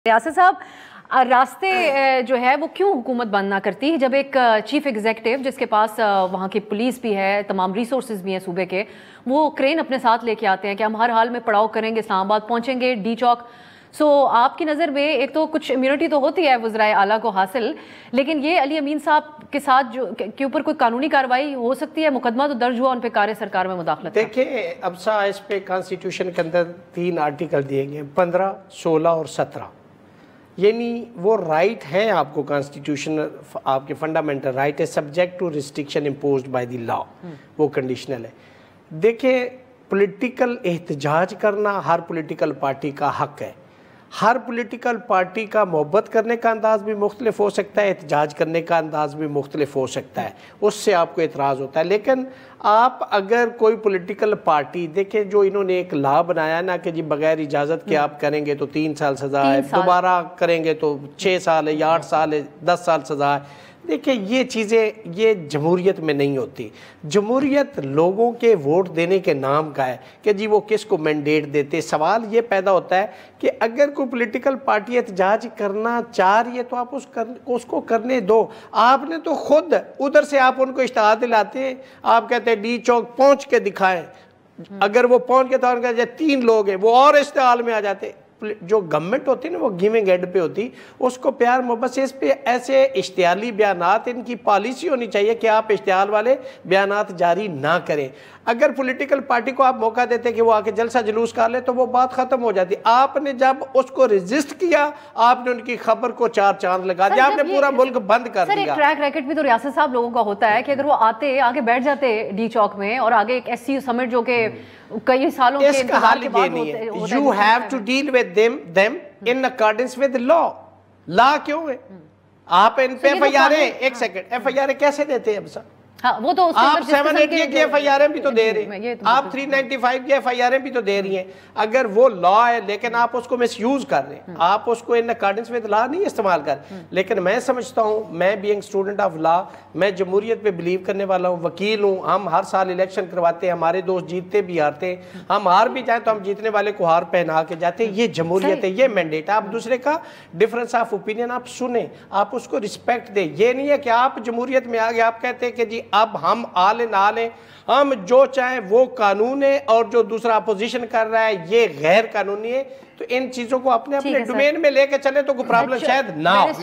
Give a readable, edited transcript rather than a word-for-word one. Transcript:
रियासत साहब, रास्ते जो है वो क्यों हुकूमत बंद ना करती है जब एक चीफ एग्जीक्यूटिव जिसके पास वहाँ की पुलिस भी है, तमाम रिसोर्सेज भी हैं सूबे के, वो क्रेन अपने साथ लेके आते हैं कि हम हर हाल में पड़ाव करेंगे, इस्लामाबाद पहुँचेंगे, डी चौक। सो आपकी नज़र में एक तो कुछ इम्यूनिटी तो होती है वज़राए आला को हासिल, लेकिन ये अली अमीन साहब के साथ जो के ऊपर कोई कानूनी कार्रवाई हो सकती है? मुकदमा तो दर्ज हुआ उन पर कार्य सरकार में मुदाखलत। देखिए अब सा इस पे कॉन्स्टिट्यूशन के अंदर 3 आर्टिकल दिए गए, 15, 16 और 17। यानी वो राइट है आपको, कॉन्स्टिट्यूशन आपके फंडामेंटल राइट है, subject to restriction imposed by the law, वो कंडीशनल है। देखिए पॉलिटिकल एहतजाज करना हर पॉलिटिकल पार्टी का हक है। हर पॉलिटिकल पार्टी का मोहब्बत करने का अंदाज भी मुख्तलिफ हो सकता है, एहतजाज करने का अंदाज भी मुख्तलिफ हो सकता है, उससे आपको एतराज़ होता है। लेकिन आप अगर कोई पॉलिटिकल पार्टी देखें, जो इन्होंने एक लॉ बनाया ना कि जी बगैर इजाज़त के आप करेंगे तो 3 साल सज़ा है, दोबारा करेंगे तो 6 साल है या 8 साल है, 10 साल सज़ा है। देखिए ये चीज़ें ये जमहूरियत में नहीं होती। जमहूरियत लोगों के वोट देने के नाम का है कि जी वो किसको मैंडेट देते। सवाल ये पैदा होता है कि अगर कोई पॉलिटिकल पार्टी एहतजाज करना चाह रही है तो आप उसको करने दो। आपने तो खुद उधर से आप उनको इश्तहार दिलाते हैं, आप कहते हैं डी चौक पहुँच के दिखाएं। अगर वो पहुँच के तो 3 लोग हैं वो और इश्तहार में आ जाते। जो गवर्नमेंट होती है ना वो गिविंग एड पे होती, उसको प्यार मोहब्बत से इस पे ऐसे इश्तिहारी बयानात, इनकी पॉलिसी होनी चाहिए कि आप इश्तिहार वाले बयानात जारी ना करें। अगर पॉलिटिकल पार्टी को आप मौका देते कि वो आके जलसा जुलूस कर ले तो वो बात खत्म हो जाती। आपने जब उसको रेजिस्ट किया, आपने उनकी खबर को 4 चांद लगा दिया, आपने पूरा मुल्क बंद कर दिया। ट्रैक रैकेट भी तो रियासत साहब लोगों का होता है कि अगर वो आते आगे बैठ जाते डी चौक में और आगे एक SCU समिट जो कि कई सालों के इंतजार के बाद होता है, you have to deal with them in accordance with law. Law क्यों है? आप इन पे FIR, एक सेकंड, FIR कैसे देते हैं अब सर? हाँ, वो तो आप 780 की FIR भी तो दे रहे हैं, आप 395 की FIR भी तो दे रही हैं। अगर वो लॉ है लेकिन आप उसको मिसयूज कर रहे हैं, आप उसको इन अकॉर्डेंस विद लॉ नहीं इस्तेमाल कर। लेकिन मैं समझता हूँ, मैं बीइंग स्टूडेंट ऑफ लॉ, मैं जमहूरियत पे बिलीव करने वाला हूँ, वकील हूँ। हम हर साल इलेक्शन करवाते हैं, हमारे दोस्त जीतते भी हारते हैं, हम हार भी जाए तो हम जीतने वाले को हार पहना के जाते हैं। ये जमहूरियत है, ये मैंडेट है। आप दूसरे का डिफरेंस ऑफ ओपिनियन आप सुने, आप उसको रिस्पेक्ट दें। ये नहीं है कि आप जमहूरियत में आ गए, आप कहते हैं कि जी अब हम आले ना लें, हम जो चाहें वो कानून है और जो दूसरा अपोजिशन कर रहा है ये गैर कानूनी है। तो इन चीजों को अपने अपने डोमेन में लेके चले तो कोई प्रॉब्लम शायद ना हो।